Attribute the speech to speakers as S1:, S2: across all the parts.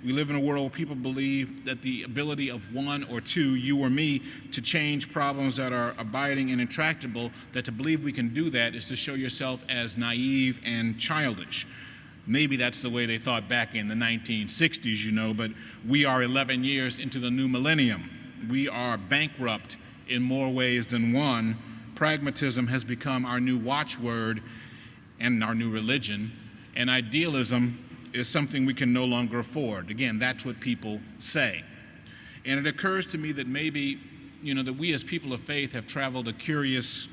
S1: We live in a world where people believe that the ability of one or two, you or me, to change problems that are abiding and intractable, that to believe we can do that is to show yourself as naive and childish. Maybe that's the way they thought back in the 1960s, but we are 11 years into the new millennium. We are bankrupt in more ways than one. Pragmatism has become our new watchword and our new religion, and idealism is something we can no longer afford. Again, that's what people say. And it occurs to me that maybe, that we as people of faith have traveled a curious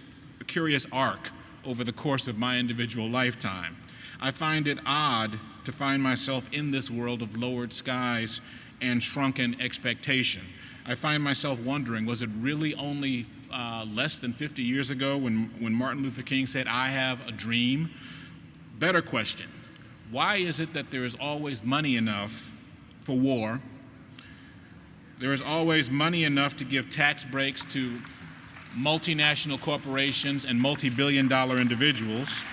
S1: arc over the course of my individual lifetime. I find it odd to find myself in this world of lowered skies and shrunken expectation. I find myself wondering, was it really only less than 50 years ago when Martin Luther King said, "I have a dream"? Better question, why is it that there is always money enough for war? There is always money enough to give tax breaks to multinational corporations and multi-billion-dollar individuals.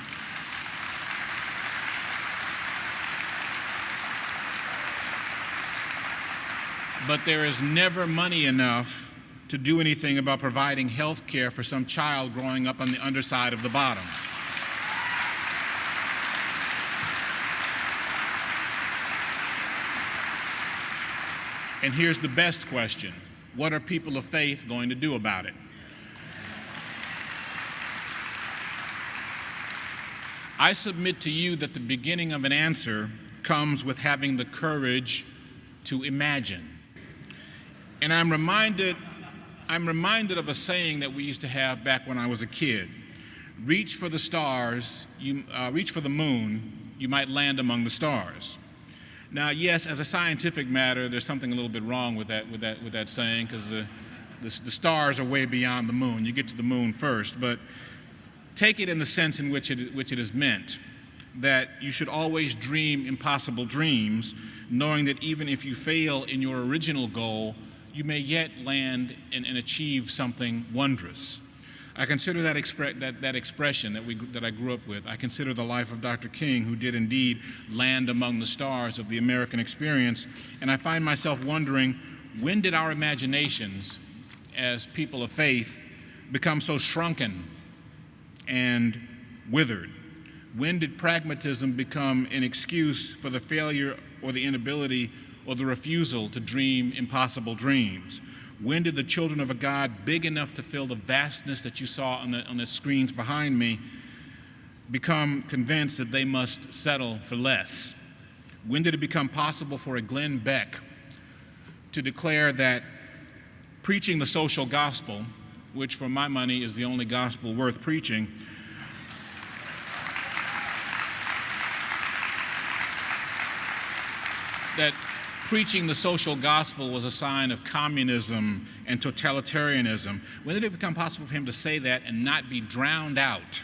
S1: But there is never money enough to do anything about providing health care for some child growing up on the underside of the bottom. And here's the best question: what are people of faith going to do about it? I submit to you that the beginning of an answer comes with having the courage to imagine. And I'm reminded of a saying that we used to have back when I was a kid. Reach for the stars, reach for the moon, you might land among the stars. Now, yes, as a scientific matter, there's something a little bit wrong with that saying, because the stars are way beyond the moon. You get to the moon first, but take it in the sense in which it is meant, that you should always dream impossible dreams, knowing that even if you fail in your original goal, you may yet land and achieve something wondrous. I consider that expression that I grew up with. I consider the life of Dr. King, who did indeed land among the stars of the American experience, and I find myself wondering, when did our imaginations as people of faith become so shrunken and withered? When did pragmatism become an excuse for the failure or the inability or the refusal to dream impossible dreams? When did the children of a God big enough to fill the vastness that you saw on the screens behind me become convinced that they must settle for less? When did it become possible for a Glenn Beck to declare that preaching the social gospel, which for my money is the only gospel worth preaching, that preaching the social gospel was a sign of communism and totalitarianism? When did it become possible for him to say that and not be drowned out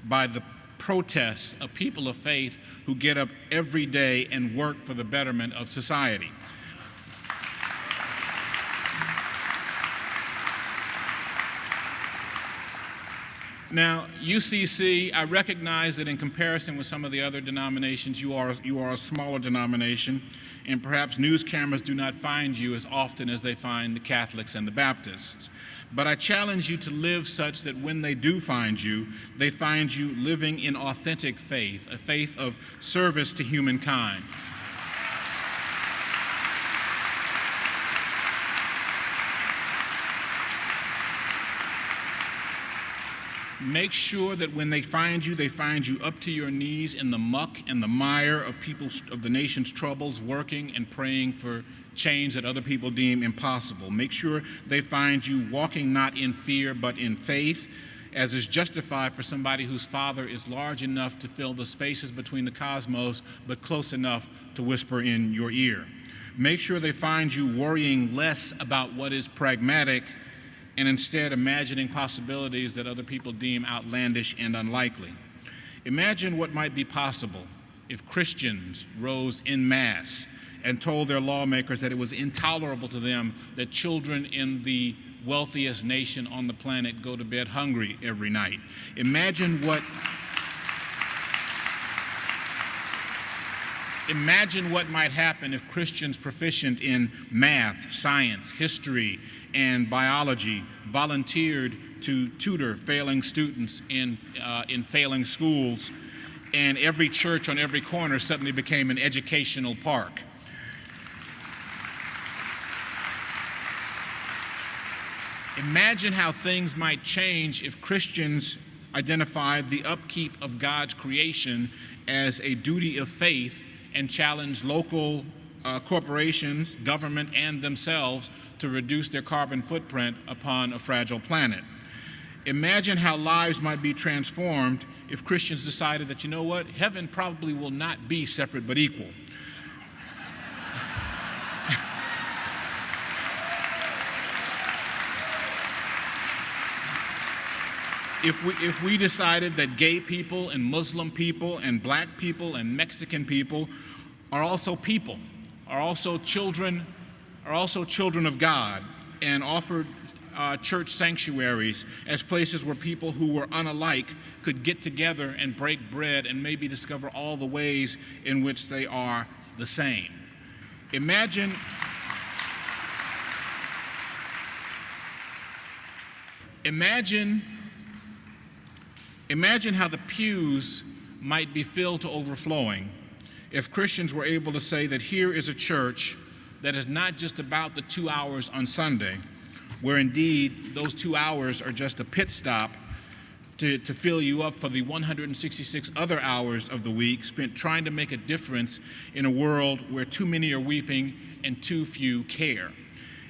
S1: by the protests of people of faith who get up every day and work for the betterment of society? Now, UCC, I recognize that in comparison with some of the other denominations, you are a smaller denomination, and perhaps news cameras do not find you as often as they find the Catholics and the Baptists. But I challenge you to live such that when they do find you, they find you living in authentic faith, a faith of service to humankind. Make sure that when they find you up to your knees in the muck and the mire of the nation's troubles, working and praying for change that other people deem impossible. Make sure they find you walking not in fear but in faith, as is justified for somebody whose Father is large enough to fill the spaces between the cosmos, but close enough to whisper in your ear. Make sure they find you worrying less about what is pragmatic and instead imagining possibilities that other people deem outlandish and unlikely. Imagine what might be possible if Christians rose en masse and told their lawmakers that it was intolerable to them that children in the wealthiest nation on the planet go to bed hungry every night. Imagine what might happen if Christians proficient in math, science, history, and biology volunteered to tutor failing students in failing schools, and every church on every corner suddenly became an educational park. Imagine how things might change if Christians identified the upkeep of God's creation as a duty of faith and challenged local corporations, government, and themselves to reduce their carbon footprint upon a fragile planet. Imagine how lives might be transformed if Christians decided that, you know what, heaven probably will not be separate but equal. If we decided that gay people and Muslim people and black people and Mexican people are also people, are also children of God, and offered church sanctuaries as places where people who were unalike could get together and break bread and maybe discover all the ways in which they are the same. Imagine how the pews might be filled to overflowing if Christians were able to say that here is a church that is not just about the 2 hours on Sunday, where indeed those 2 hours are just a pit stop to fill you up for the 166 other hours of the week spent trying to make a difference in a world where too many are weeping and too few care.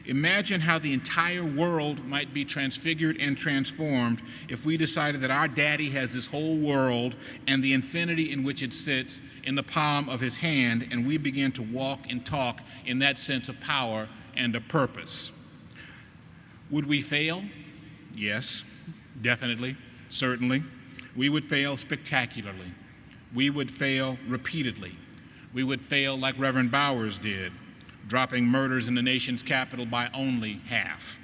S1: Imagine how the entire world might be transfigured and transformed if we decided that our daddy has this whole world and the infinity in which it sits in the palm of his hand, and we begin to walk and talk in that sense of power and of purpose. Would we fail? Yes, definitely, certainly. We would fail spectacularly. We would fail repeatedly. We would fail like Reverend Bowers did, dropping murders in the nation's capital by only half.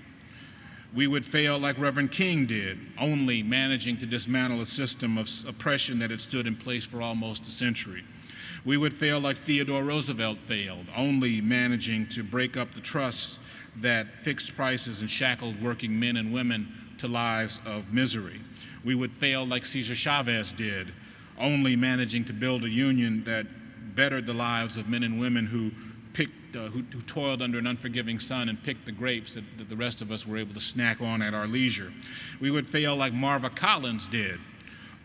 S1: We would fail like Reverend King did, only managing to dismantle a system of oppression that had stood in place for almost a century. We would fail like Theodore Roosevelt failed, only managing to break up the trusts that fixed prices and shackled working men and women to lives of misery. We would fail like Cesar Chavez did, only managing to build a union that bettered the lives of men and women who toiled under an unforgiving sun and picked the grapes that the rest of us were able to snack on at our leisure. We would fail like Marva Collins did,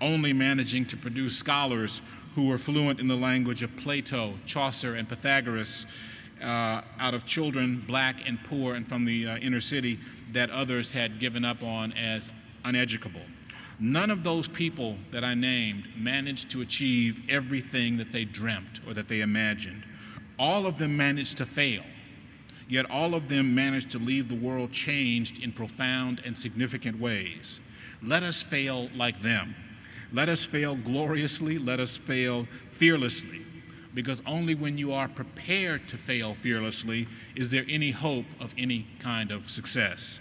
S1: only managing to produce scholars who were fluent in the language of Plato, Chaucer, and Pythagoras out of children, black and poor and from the inner city, that others had given up on as uneducable. None of those people that I named managed to achieve everything that they dreamt or that they imagined. All of them managed to fail, yet all of them managed to leave the world changed in profound and significant ways. Let us fail like them. Let us fail gloriously. Let us fail fearlessly, because only when you are prepared to fail fearlessly is there any hope of any kind of success.